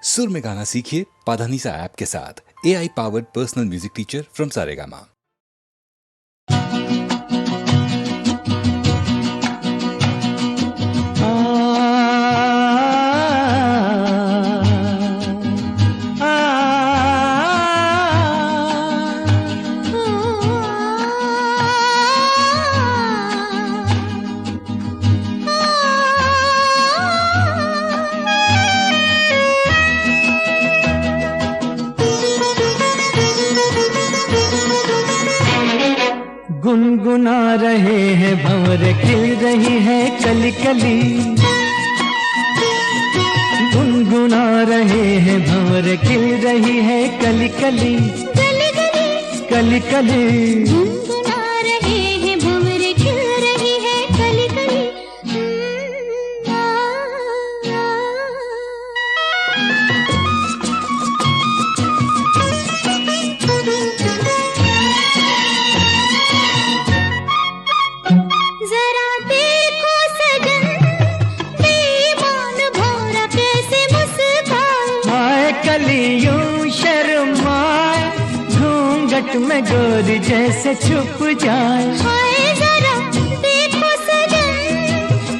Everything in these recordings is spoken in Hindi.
सुर में गाना सीखिए पाधानीसा ऐप के साथ। AI powered personal music teacher from Saregama. गुनगुना रहे हैं भंवर, खिल रही है कली कली। गुनगुना रहे हैं भंवर, खिल रही है कली कली। कली कली गुनगुना रहे हैं भंवर, खिल रही है कली कली। जरा देखो सजन, बेईमान भौरा कैसे मुस्काए। हाय कलियों शर्माए, घूंघट में गोरी जैसे छुप जाए। हाय जरा देखो सजन,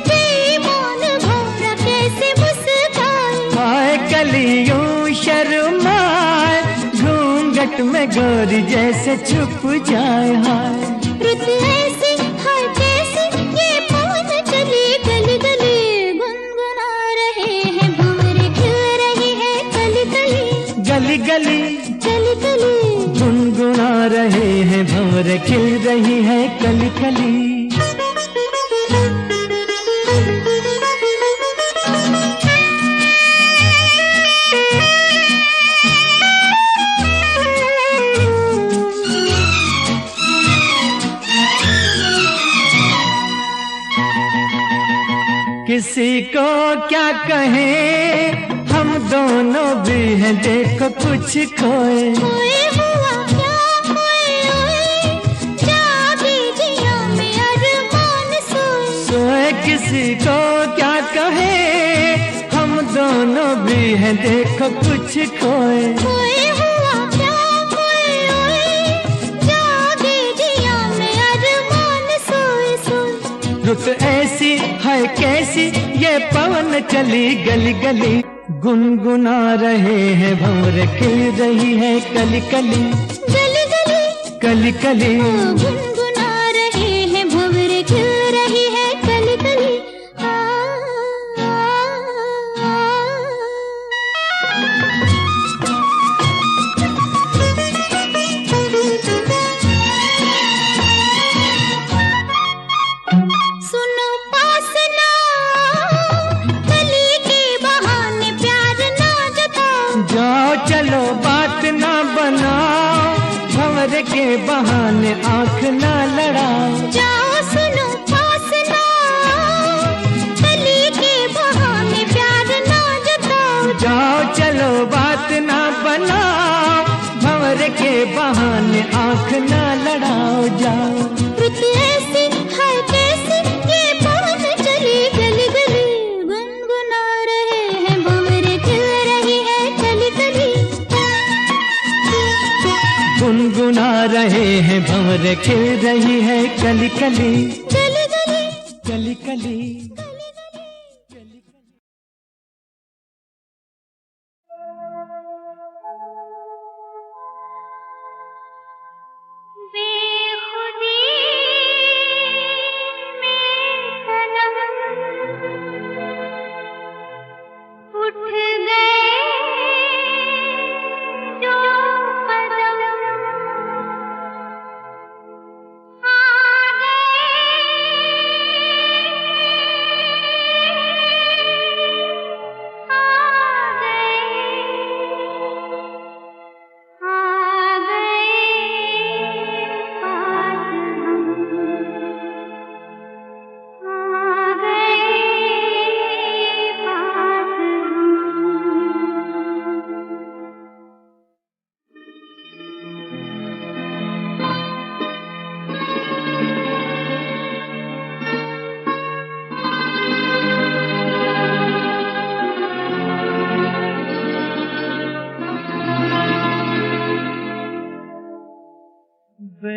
बेईमान भौरा कैसे मुस्काए। हाय कलियों शर्माए, घूंघट में गोरी जैसे छुप जाए। हाय रुत ऐसी हाय कैसी, ये पवन चली गली गली। गुनगुना रहे हैं भंवर, खिल रही है कली कली। गली गली कली कली गुनगुना रहे हैं भंवर, खिल रही है कली कली। किसी को क्या कहें, हम दोनों भी हैं देखो कुछ खोए। खोए हुआ क्या खोए ओए, जागे जिया में अरमान सोए। सोए किसी को क्या कहें, हम दोनों भी हैं देखो कुछ खोए। खोए हुआ क्या खोए ओए, जागे जिया में अरमान सोए सोए। रुत ऐसी है कैसी, ये पवन चली गली गली। गुनगुना रहे हैं भंवर, खिल रही है कली कली। गली गली कली कली गुनगुना रहे हैं भंवर, खिल रही है कली कली। सुनो पास ना कली के बहाने प्यार ना जताओ। जाओ चलो बात ना बनाओ, भंवर के बहाने आंख ना लड़ाओ। जाओ सुनो पास ना कली के बहाने प्यार ना जताओ। जाओ चलो बात ना बनाओ, भंवर के बहाने आंख ना लड़ाओ। जाओ रुत ऐसी हाय कैसी, ये पवन चली गली गली। गुनगुना रहे हैं भंवर, खिल रही है कली कली। गुनगुना रहे हैं भंवर, खिल रही है कली कली। गली गली कली कली बेखुदी में सनम उठ गए जो कदम, आ गए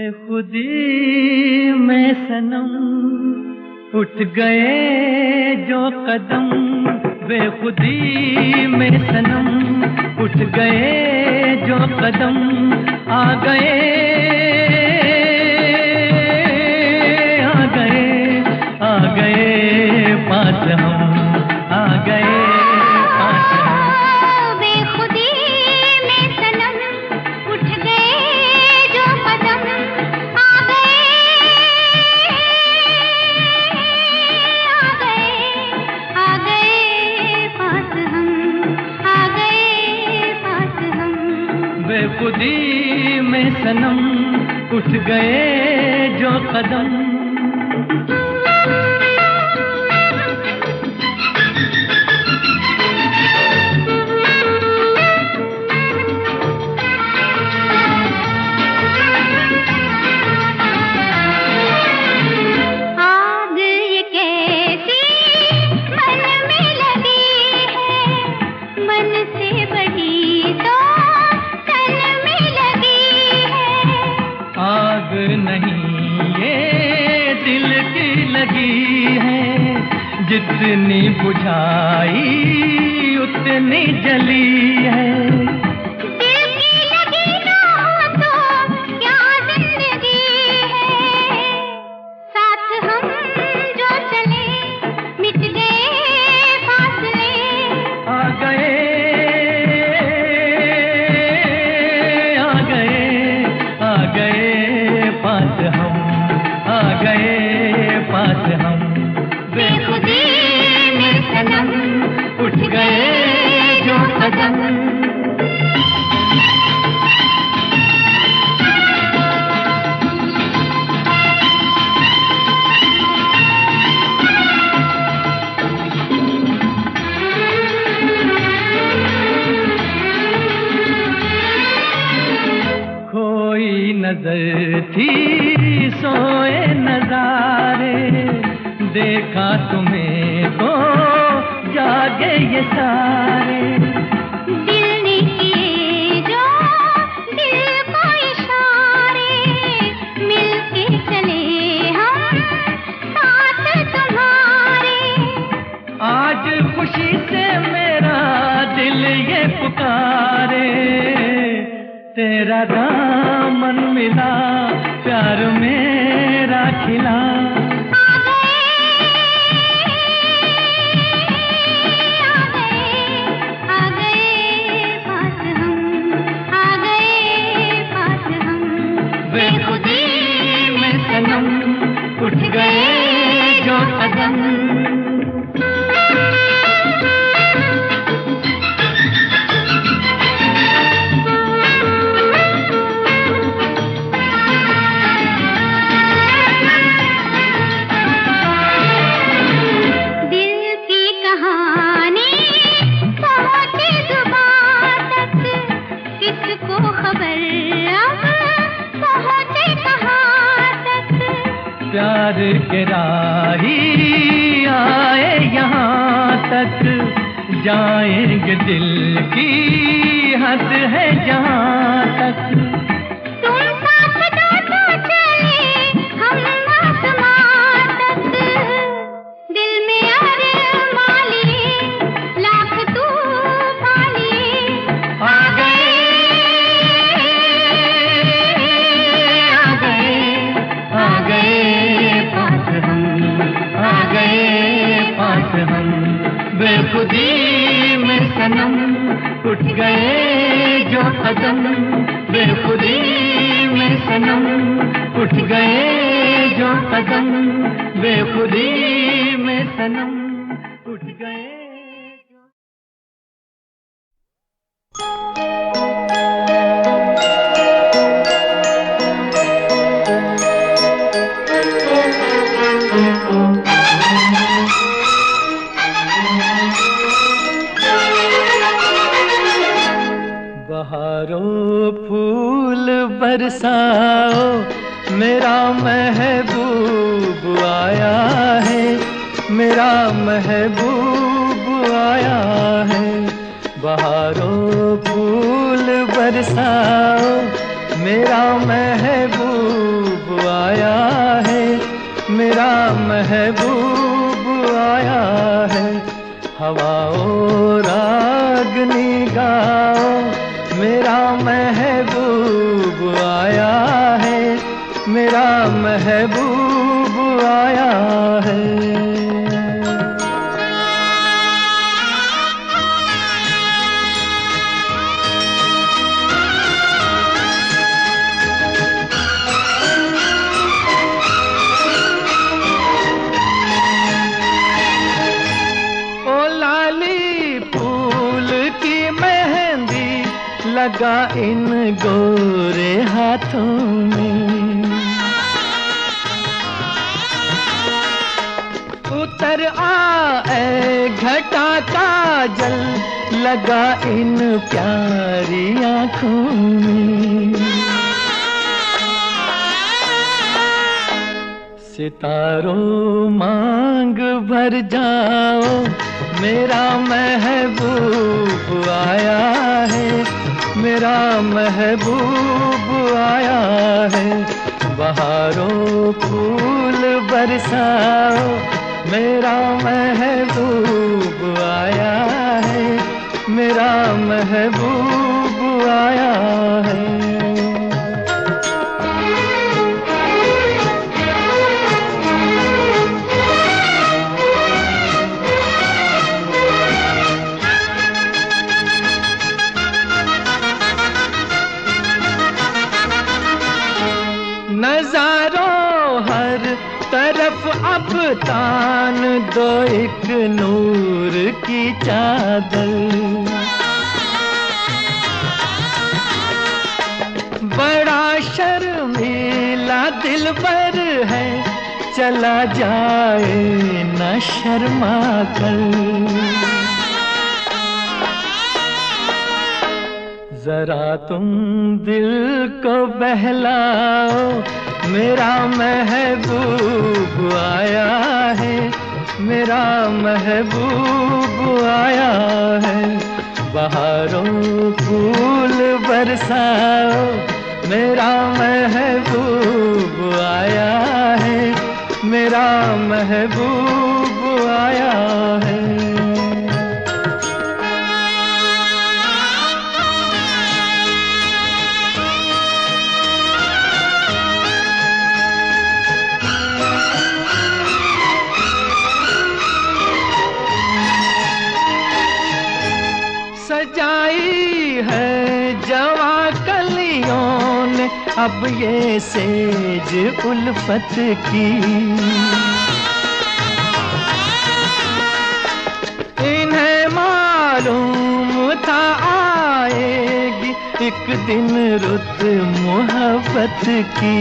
बेखुदी में सनम उठ गए जो कदम, बेखुदी में सनम उठ गए जो कदम, आ गए आ गए आ गए पास हम, आ गए पास हम। बेखुदी में सनम उठ गए जो कदम, आ गए आ गए पास हम, आ गए पास हम। बेखुदी में सनम उठ गए जो कदम। जितनी बुझाई उतनी जली है, दिल की लगी ना हो तो क्या जिंदगी है, साथ हम जो चले मिट गए फासले, आ गए आ गए आ गए पास हम, आ गए पास हम। बेखुदी में सनम उठ गए जो कदम। खोई नजर थी सोए नजारे, देखा तुम्हें तो जागे ये सारे, दिल ने किए जो दिल को इशारे, मिलके चले हम साथ तुम्हारे। आज खुशी से मेरा दिल ये पुकारे, तेरा दामन मिला प्यार मेरा खिला, उठ गए जो कदम। दिल की कहानी पहुंचे जुबान तक, किसको खबर अब पहुंचे कहाँ तक, प्यार के राही आए यहाँ तक, जाएंगे दिल की हद है जहाँ तक, तुम साथ जाते चले हम आसमां तक, दिल में अरमां लिए लाख तूफान लिए, आ गए आ गए आ गए पास हम, आ गए पास हम। बेखुदी में सनम उठ गए जो कदम, बेखुदी में सनम उठ गए जो कदम, बेखुदी में सनम उठ गए। बहारों फूल बरसाओ, मेरा महबूब आया है, मेरा महबूब आया है। बहारों फूल बरसाओ, मेरा महबूब आया है, मेरा महबूब आया है। हवाओं रागनी गाओ, मेरा महबूब आया है, मेरा महबूब आया है। लगा इन गोरे हाथों में, उतर आए घटा का जल, लगा इन प्यारी आँखों में। सितारों मांग भर जाओ, मेरा महबूब आया है, मेरा महबूब आया है। बहारों फूल बरसाओ, मेरा महबूब आया है, मेरा महबूब आया है। नजारों हर तरफ अब तान दो एक नूर की चादर, बड़ा शर्मीला दिलबर है, चला जाए न शर्मा कर। जरा तुम दिल को बहलाओ, मेरा महबूब आया है, मेरा महबूब आया है। बहारों फूल बरसाओ, मेरा महबूब आया है, मेरा महबूब आया है। सजाई है जवा कलियों ने अब ये सेज उल्फत की, इन्हें मालूम था आएगी एक दिन रुत मोहब्बत की।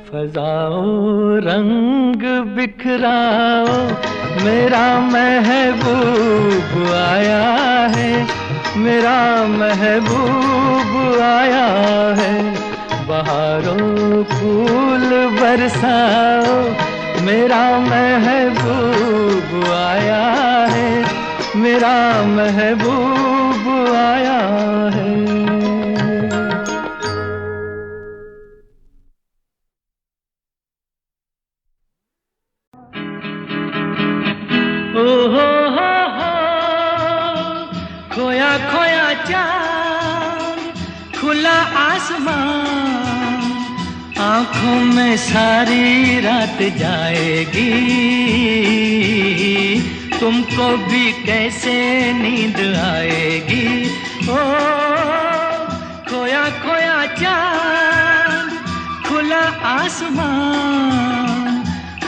फजाओ रंग बिखराओ, मेरा महबूब आया है, मेरा महबूब आया है। बहारों फूल बरसाओ, मेरा महबूब आया है, मेरा महबूब आया है। खोया खोया चाँद, खुला आसमान, आँखों में सारी रात जाएगी, तुमको भी कैसे नींद आएगी। ओ खोया खोया चाँद, खुला आसमान,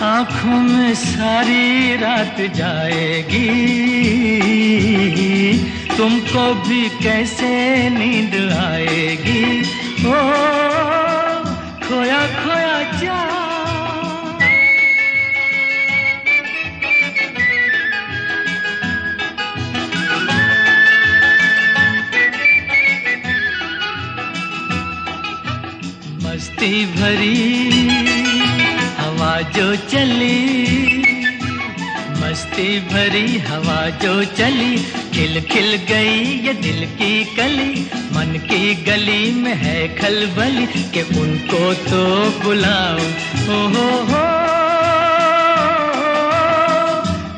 आँखों में सारी रात जाएगी, तुमको भी कैसे नींद आएगी। ओ खोया खोया चाँद। मस्ती भरी हवा जो चली, मस्ती मस्ती भरी हवा जो चली, खिल खिल गई ये दिल की कली। मन की गली में है खलबली कि उनको तो बुलाओ। हो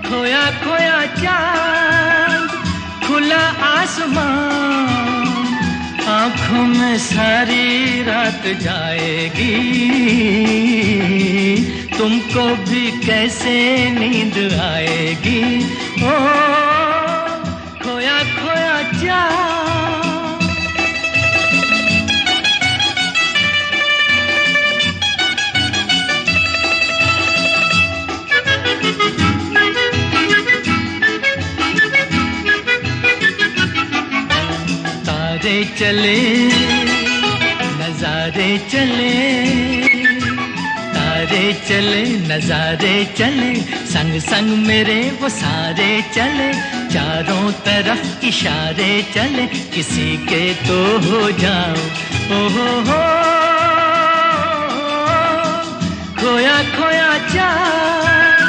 खोया खोया चांद, खुला आसमान, आँखों में सारी रात जाएगी। तुमको भी कैसे नींद आएगी। ओ खोया खोया चांद। तारे चले नजारे चले, तारे चले नजारे चले, संग संग मेरे वो सारे चले। चारों तरफ इशारे चले, किसी के तो हो जाओ। हो खोया खोया चाँद,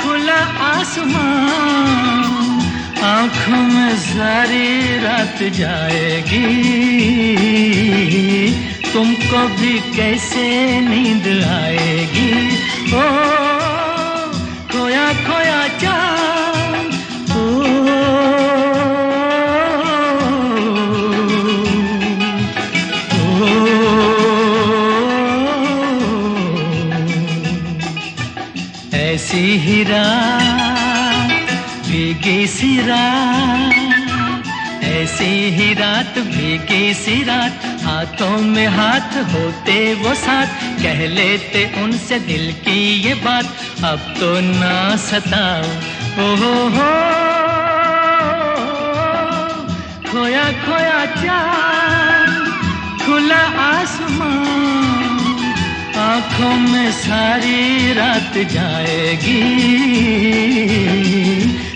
खुला आसमान, आँखों में सारी रात जाएगी। तुमको भी कैसे नींद आएगी। ओ खोया खोया चाँद। ऐसी ही रात भीगी सी रात, ऐसी ही रात भीगी सी रात, हाथों में हाथ होते वो साथ, कह लेते उनसे दिल की ये बात। अब तो ना सताओ। हो खोया खोया चाँद, खुला आसमान, आँखों में सारी रात जाएगी।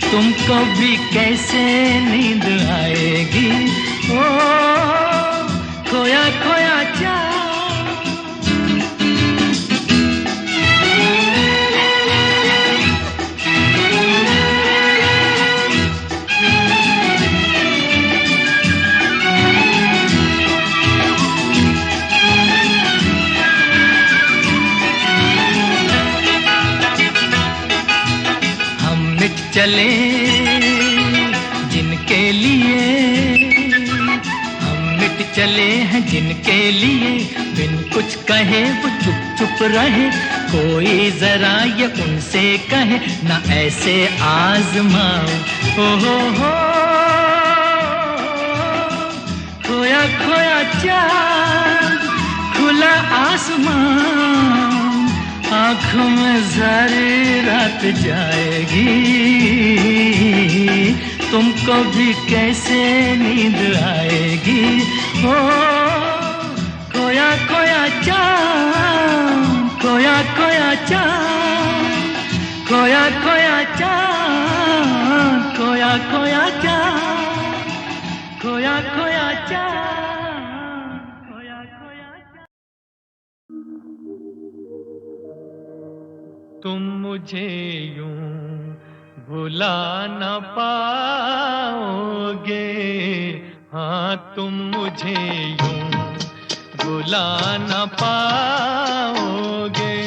तुमको भी कैसे नींद आएगी। ओ खोया खोया चाँद। चले जिनके लिए, हम मिट चले हैं जिनके लिए, बिन कुछ कहे वो चुप चुप रहे। कोई जरा ये उनसे कहे ना ऐसे आजमाओ। हो खोया खोया चाँद, खुला आसमान, आँखों में सारी रात जाएगी। तुमको भी कैसे नींद आएगी। ओ खोया खोया चाँद, खोया खोया चाँद, खोया खोया चाँद, खोया खोया चाँद, खोया खोया चाँद, खोया खोया चाँद। तुम मुझे यूं भुला न पाओगे, हाँ तुम मुझे यूं भुला न पाओगे।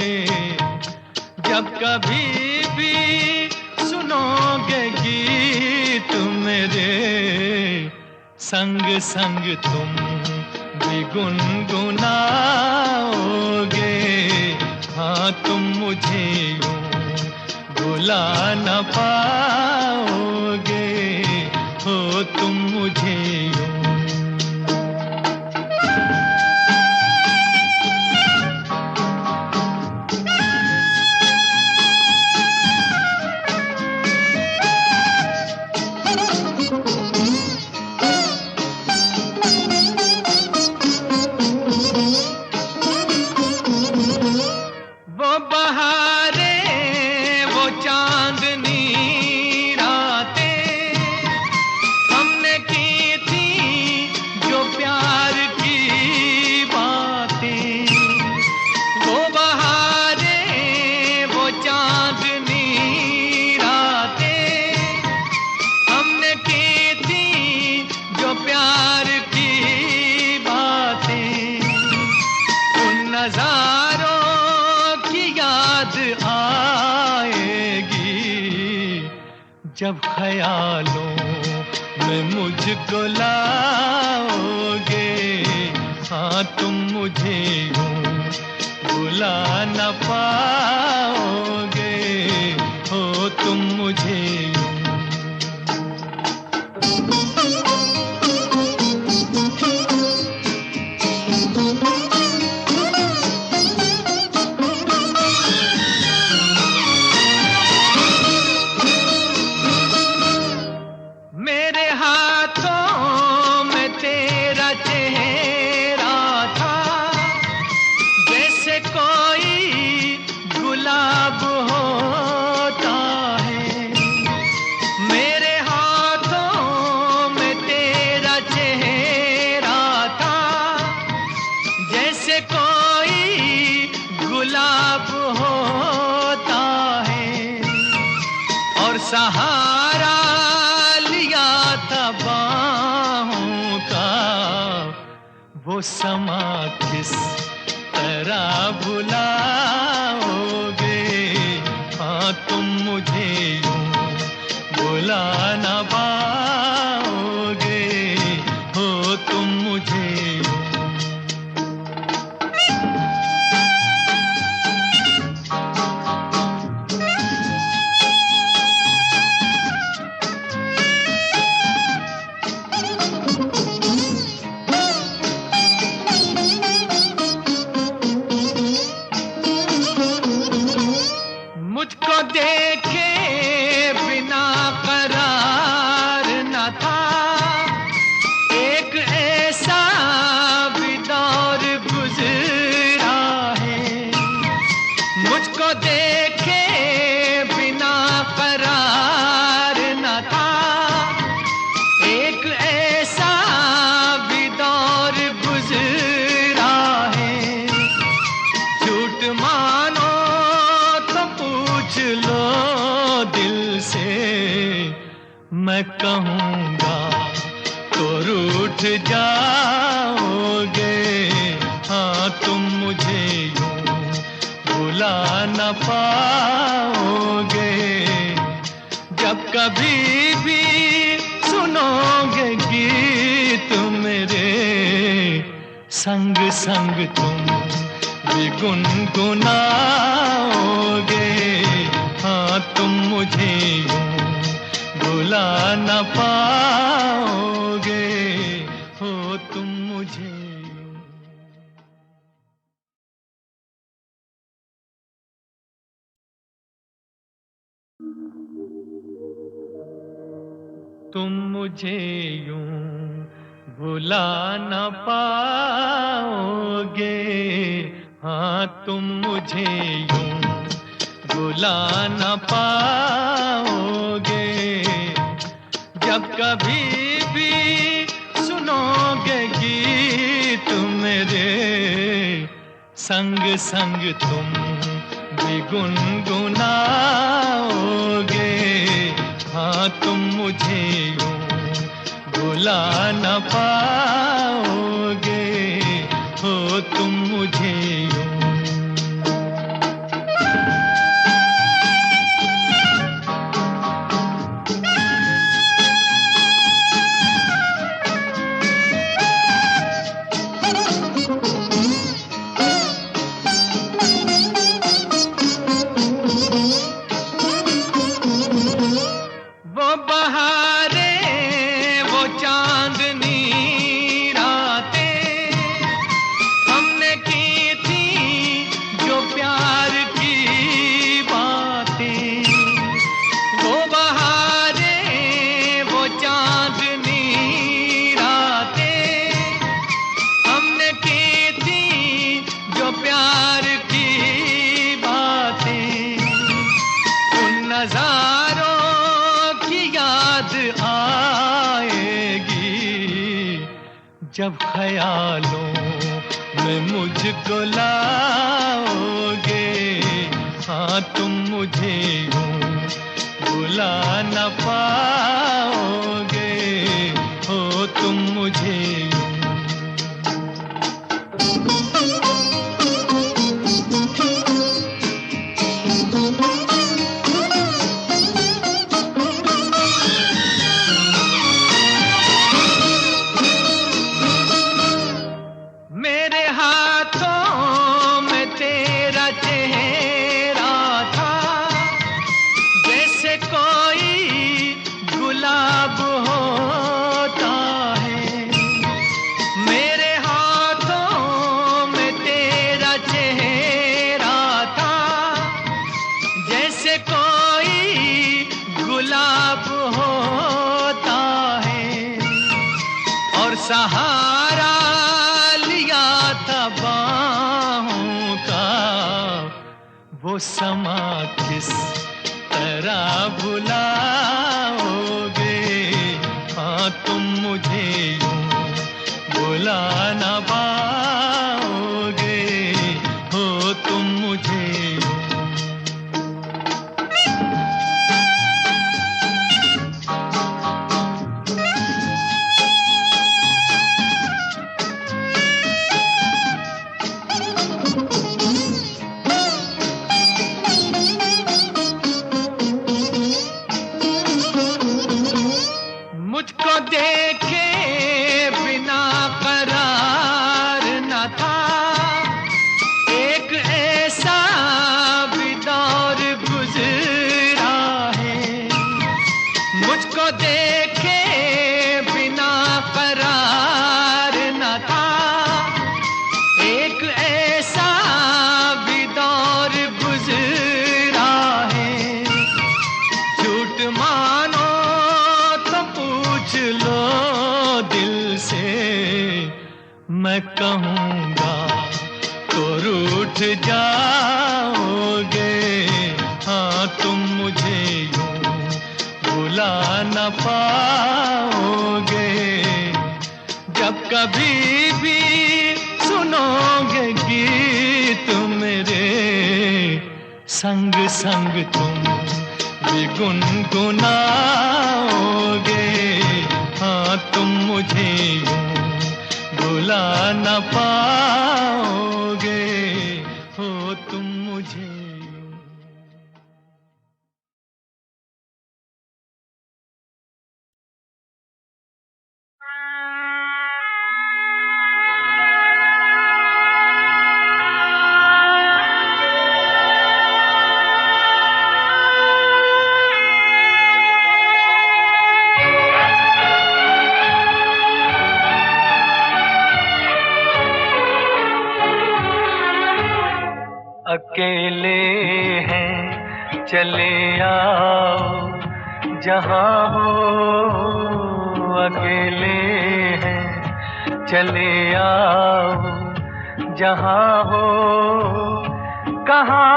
जब कभी भी सुनोगे गीत मेरे, संग संग तुम भी गुनगुनाओगे। हाँ तुम मुझे यूं भुला न पाओगे, हो तुम मुझे यूं। वो बहारे वो चांदनी जब ख्यालों में मुझको लाओगे, हाँ तुम मुझे यूं बुला न पाओगे, हो तुम मुझे यूं। मेरे हाथों में तेरा चेहरा था, जैसे कोई गुलाब होता है। मेरे हाथों में तेरा चेहरा था, जैसे कोई गुलाब होता है। और सहारा लिया था बाहों का, वो समा किस तरह भुलाओगे, हाँ तुम मुझे यूं भुला न पाओगे, हो तुम मुझे यूं। मुझको देखे बिना करार न था, एक ऐसा भी दौर गुजरा है। मुझको देखे बिना करार न था, एक ऐसा भी दौर गुजरा है। झूठ मानो पूछ लो दिल से, मैं कहूँगा तो रूठ जाओगे, हाँ तुम मुझे यूं भुला न पाओगे। जब कभी भी सुनोगे गीत मेरे, संग संग तुम भी गुनगुनाओगे, हाँ तुम मुझे यूं भुला न पाओगे, हो तुम मुझे यूं। तुम मुझे यूं भुला न पाओगे, हाँ तुम मुझे यूं भुला न पाओगे। जब कभी भी सुनोगे गीत मेरे, संग संग तुम भी गुनगुनाओगे, हाँ तुम मुझे यूं भुला न पाओगे, हो तुम मुझे यूं। वो बहारें, वो चांदनी रातें हमने की थी, जो प्यार की बातें। वो बहारें, वो चांदनी रातें हमने की थी, जो प्यार की बातें। उन नजारों याद आएगी, जब ख्यालों में मुझको लाओगे, हाँ तुम मुझे यूं भुला न पाओगे, हो तुम मुझे यूं। आप होता है, और सहारा लिया था बाहों का, वो समा किस तरह भुलाओगे। हाँ तुम मुझे यूं भुला ना पाओगे, हो तुम मुझे यूं। मुझको देखे बिना करार न था, एक ऐसा भी दौर गुजरा है। मुझको देखे बिना करार न था, एक ऐसा भी दौर गुजरा है। झूठ मानो तो पूछ लो दिल से, मैं कहूँगा तो रूठ जाओगे। हाँ तुम मुझे यूं भुला न पाओगे। जब कभी भी सुनोगे गीत मेरे, संग संग तुम भी गुनगुनाओगे। हाँ तुम मुझे यूं भुला न पाओगे, हो तुम मुझे यूं। अकेले हैं चले आओ जहाँ हो, अकेले हैं चले आओ जहाँ हो। कहाँ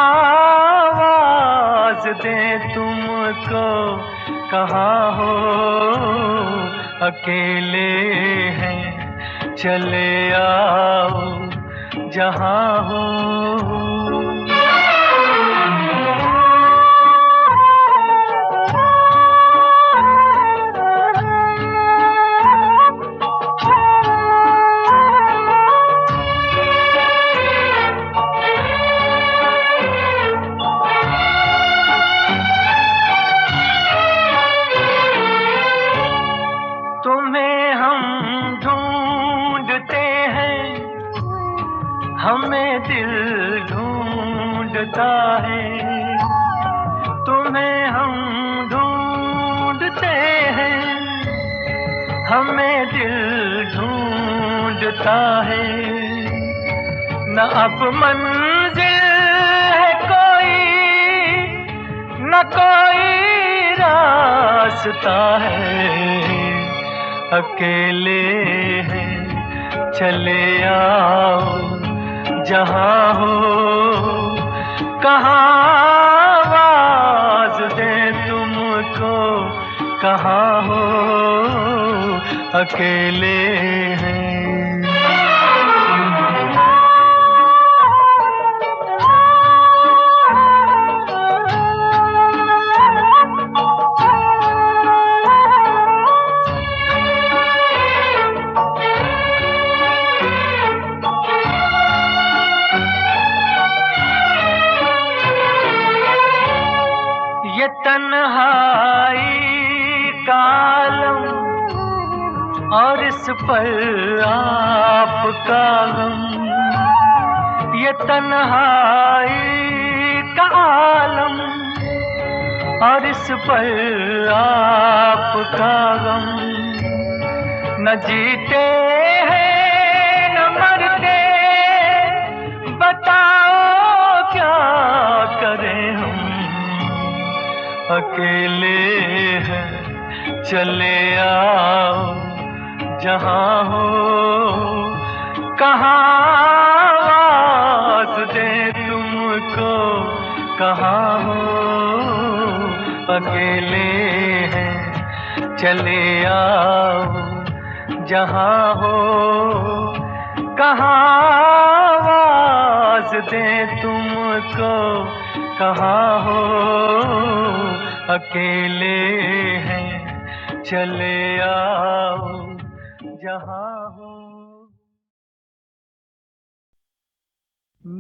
आवाज दे तुमको, कहाँ हो, अकेले हैं चले आओ जहाँ हो। तुम्हें हम ढूंढते हैं, हमें दिल ढूंढता है। तुम्हें हम ढूंढते हैं, हमें दिल ढूंढता है। न अब मंजिल है कोई, न कोई रास्ता है। अकेले हैं चले आओ जहाँ हो। कहाँ आवाज दे तुमको, कहाँ हो, अकेले हैं। ये तन्हाई का आलम और इस पर आपका गम। ये तन्हाई का आलम और इस पर आपका गम। न जीते हैं न मरते, बताओ क्या करें हम। अकेले हैं चले आओ जहाँ हो, कहाँ आवाज़ दे तुमको, कहाँ हो अकेले हैं। चले आओ जहाँ हो, कहाँ आवाज़ दे तुमको, कहाँ हो अकेले हैं। चले आओ जहाँ हो।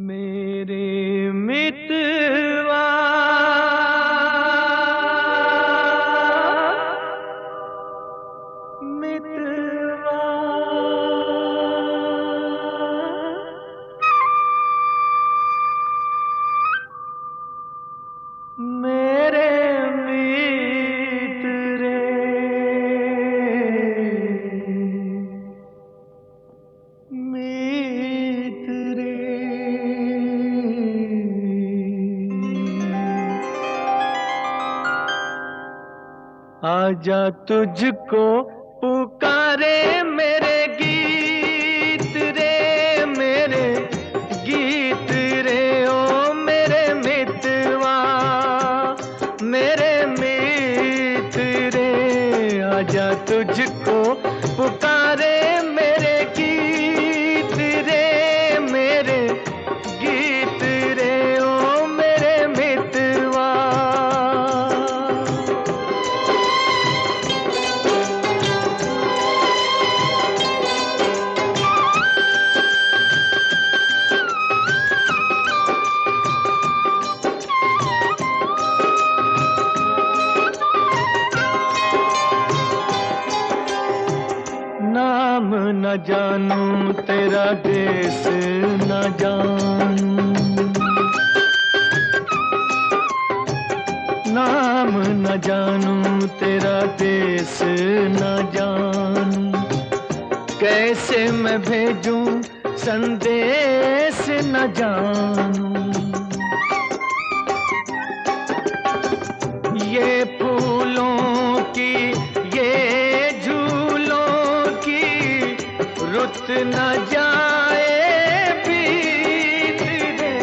मेरे मितवा मितवा, मेरे मित्र रे, मित्र रे। आजा तुझको पुकारे मेरे गीत रे, मेरे गीत रे, ओ मेरे मितवा, मेरे मित्र रे। आजा तुझको पुकारे मेरे गीत रे, मेरे गीत रे, ओ मेरे मितवा। नाम न जानूं तेरा देश न जानूं, नाम न जानूं तेरा देश न जानूं। कैसे मैं भेजूं संदेश न जानूं। ये फूलों की, ये झूलों की रुत न जाए बीत रे।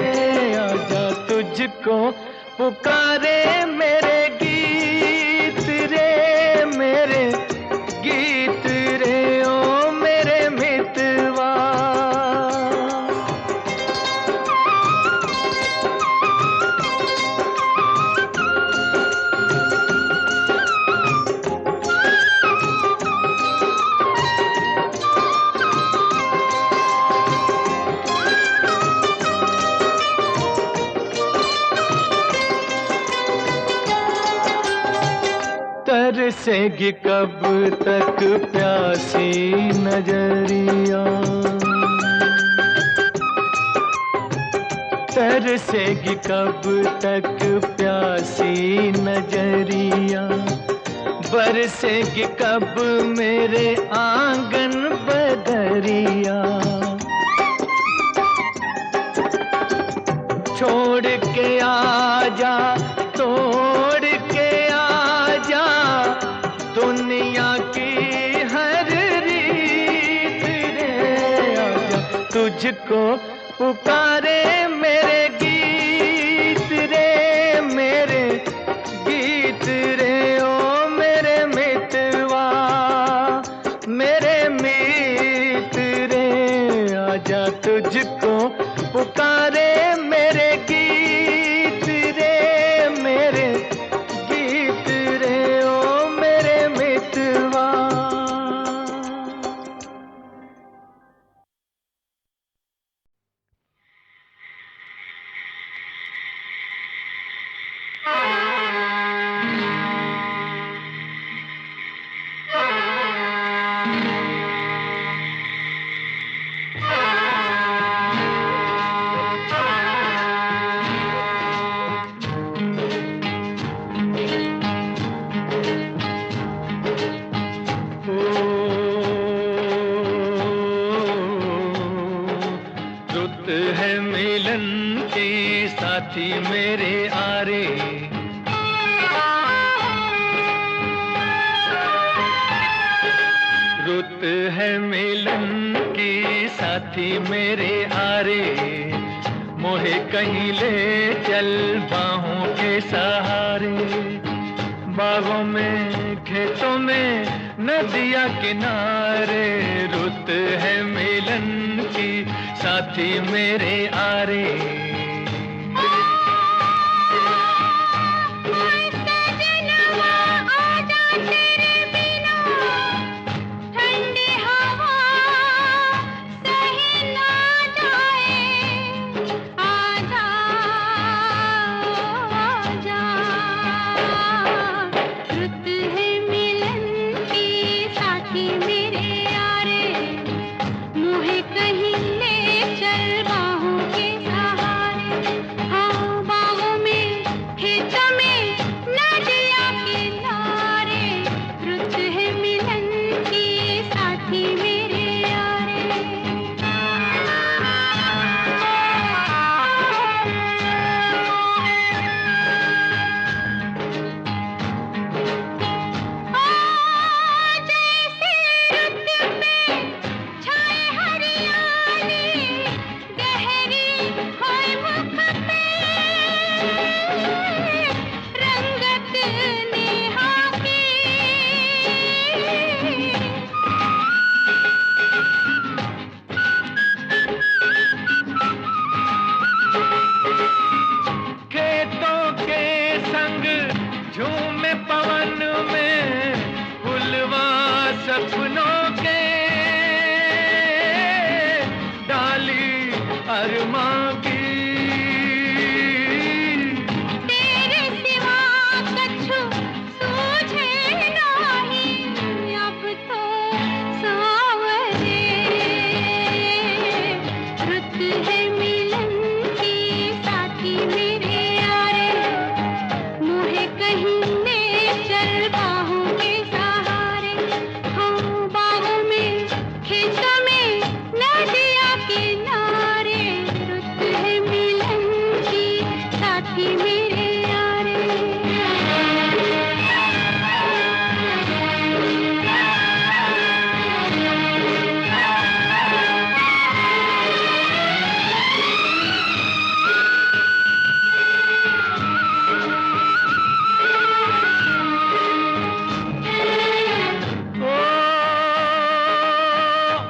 आजा तुझको पुकारे मेरे गीत रे, मेरे गीत रे, ओ मेरे मितवा। तरसेगी कब तक प्यासी नजरिया, तरसेगी कब तक प्यासी नजरिया। बरसेगी कब मेरे आंगन बदरिया। छोड़ के आजा, तोड़ के आजा दुनिया की हर रीत रे। आजा तुझको पुकारे मेरे गीत रे, मेरे गीत रे, ओ मेरे मितवा, मेरे मित्र रे। आजा तुझको पुकारे मेरे गीत रे, मेरे गीत रे, ओ मेरे मितवा। साथी मेरे आरे, मोहे कहीं ले चल बाहों के सहारे। बागों में खेतों में नदिया किनारे, रुत है मिलन की साथी मेरे आरे। सपनों के डाली अरमां की, तेरे सिवा कछु सूझे नहीं अब तो सावरे। रुत है मिलन की साथी मेरे यारे, मोहे कहीं ले चल बाहों के सहारे। हाँ बाहों में खेतों में नदिया किनारे, रुत है मिलन की साथी मेरे यारे।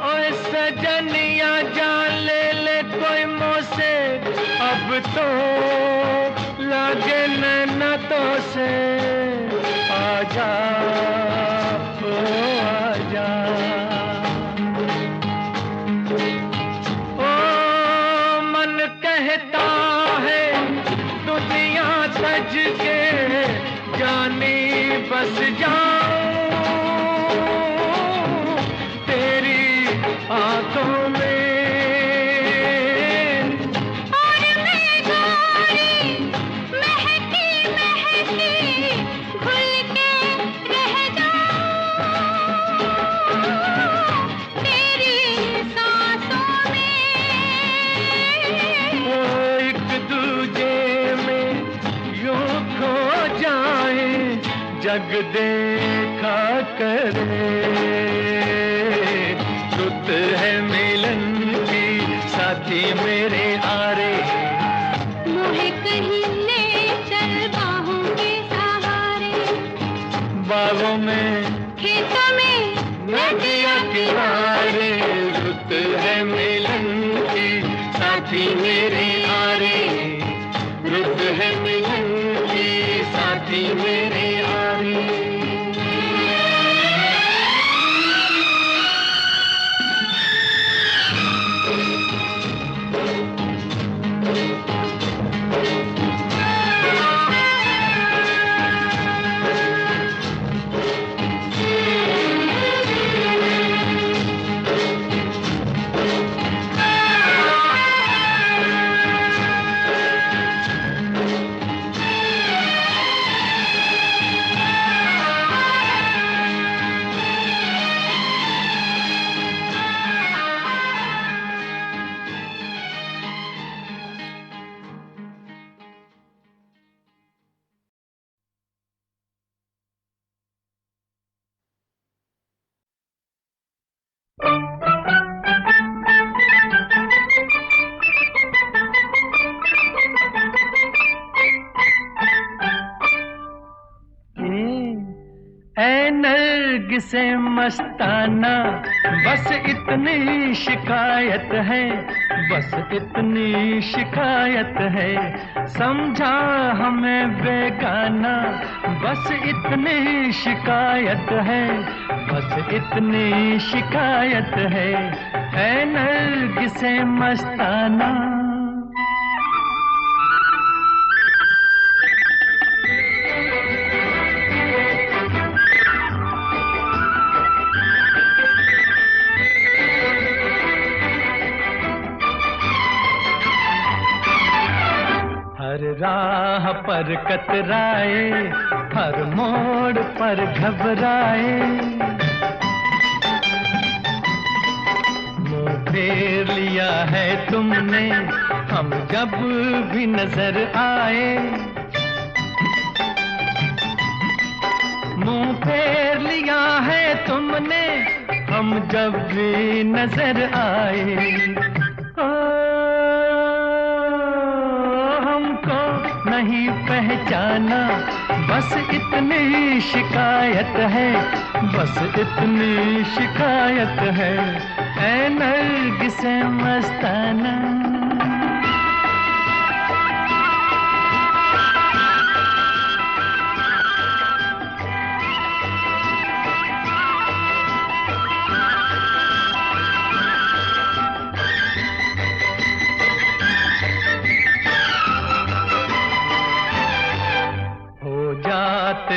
ओए सजनिया जान ले ले कोई मोसे, अब तो लागे नैना तो से। आजा ओ आजा, ओ मन कहता है दुनिया सज के जानी बस जाऊं तेरी आंखों में। और मैं गोरी महकी महकी घुल के रह जाऊं तेरी सांसों में। ओ एक दूजे में यूं खो जाए, जग देखा करे। रुत है मिलन की साथी मेरे आरे, मोहे कहीं ले चल बाहों के सहारे। बागों में खेतों में नदिया किनारे, रुत है मिलन की साथी मेरे आरे। रुत है मिलन की साथी मेरे आरे। नरगिसे मस्ताना, बस इतनी शिकायत है, बस इतनी शिकायत है, समझा हमें बेगाना, बस इतनी शिकायत है, बस इतनी शिकायत है, ऐ नरगिसे मस्ताना। हर राह पर कतराए, हर मोड़ पर घबराए, मुंह फेर लिया है तुमने हम जब भी नजर आए, मुंह फेर लिया है तुमने हम जब भी नजर आए। नहीं पहचाना, बस इतनी शिकायत है, बस इतनी शिकायत है, ऐ नरगिसे मस्ताना।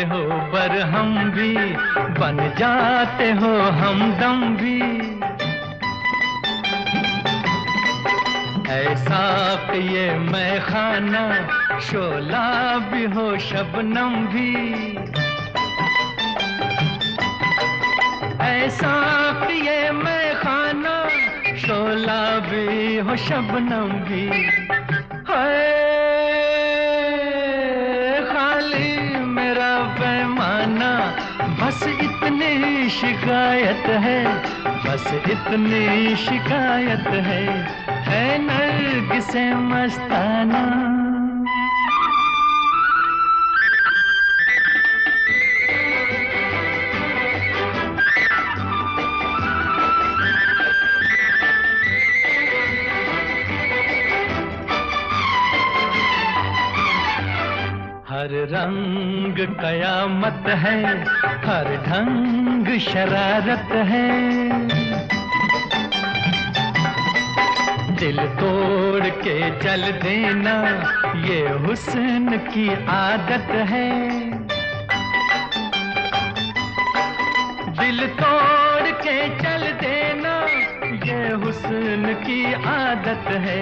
हो बर हम भी बन जाते हो हमदम भी, ऐसा कि ये मैं खाना शोला भी हो शबनम भी, ऐसा कि ये मैं खाना शोला भी हो शबनम भी, है बस इतनी शिकायत है, बस इतनी शिकायत है नरगिसे मस्ताना। हर रंग कयामत है, हर ढंग शरारत है, दिल तोड़ के चल देना ये हुस्न की आदत है, दिल तोड़ के चल देना ये हुस्न की आदत है,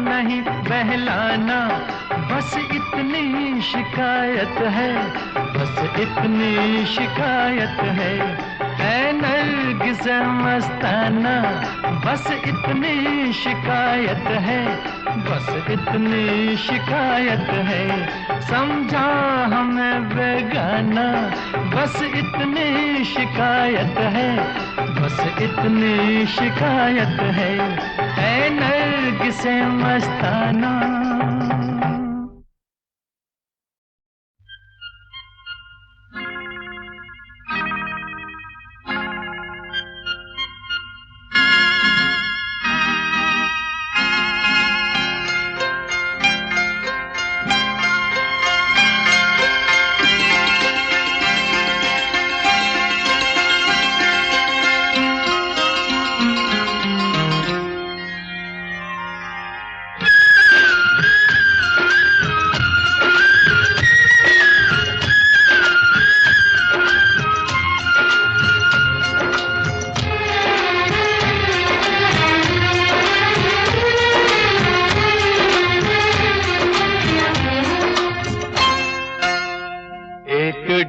नहीं बहलाना, बस इतनी शिकायत है, बस इतनी शिकायत है, ऐ नरगिसे मस्ताना। बस इतनी शिकायत है, बस इतनी शिकायत है, समझा हमें बेगाना, बस इतनी शिकायत है, बस इतनी शिकायत है, ऐ नरगिसे मस्ताना।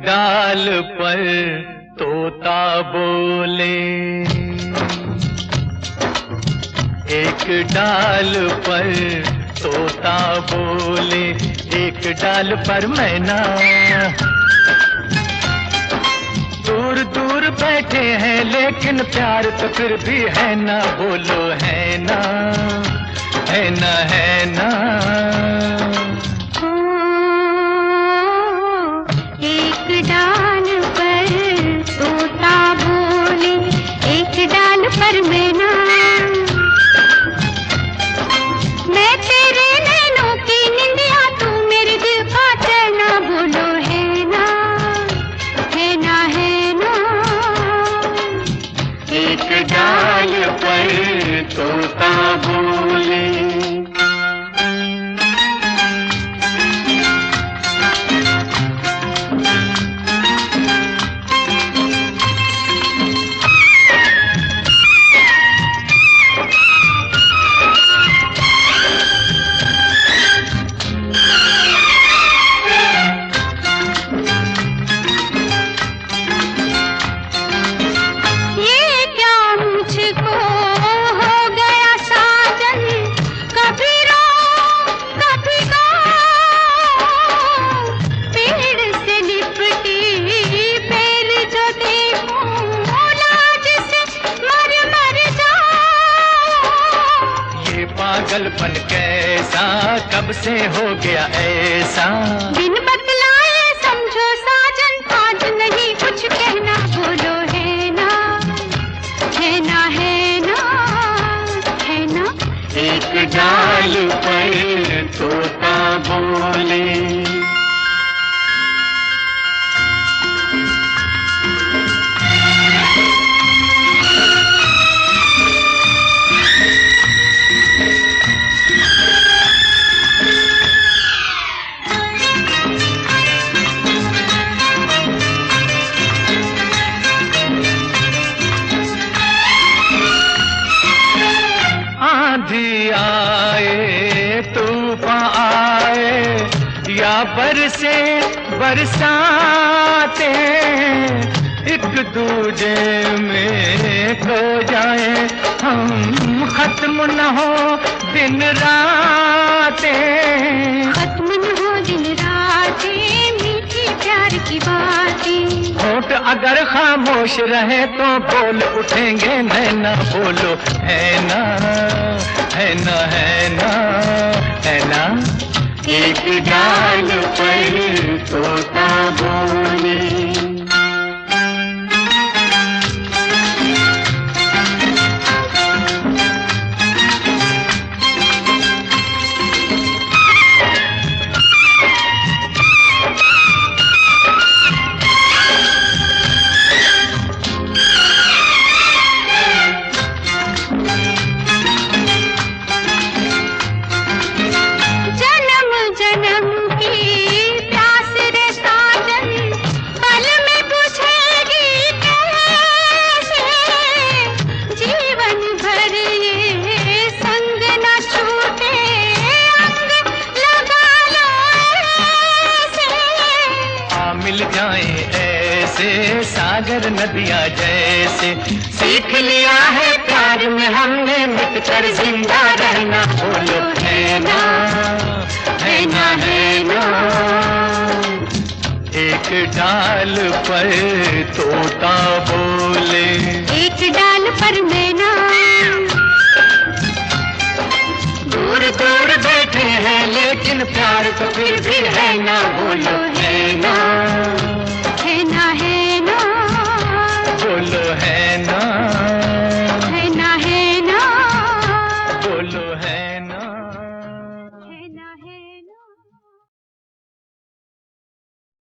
डाल पर तोता बोले, एक डाल पर तोता बोले, एक डाल पर मैना, दूर दूर बैठे हैं लेकिन प्यार तो फिर भी है ना, बोलो है ना, है ना, है ना। तोता बोले। पागलपन कैसा कब से हो गया ऐसा, बिन बतलाए समझो साजन, आज नहीं कुछ कहना, बोलो है ना, है ना, है ना, है ना। एक डाल पर तोता बोले। आंधी आए तूफान आए या बरसे बरसाते, एक दूजे में खो जाए हम, खत्म न हो दिन रातें, खत्म न हो दिन रातें, मीठी प्यार की बातें। होठ अगर खामोश रहे तो बोल उठेंगे नैना, बोलो है ना, है ना, है ना, है ना। एक डाल पर तोता बोले। मिल जाए ऐसे सागर नदियाँ जैसे, सीख लिया है प्यार में हमने मिटकर जिंदा रहना, बोलो है ना, है ना, है ना। एक डाल पर तोता बोले, एक डाल पर मैना, दूर दूर बैठे हैं लेकिन प्यार तो फिर भी है ना,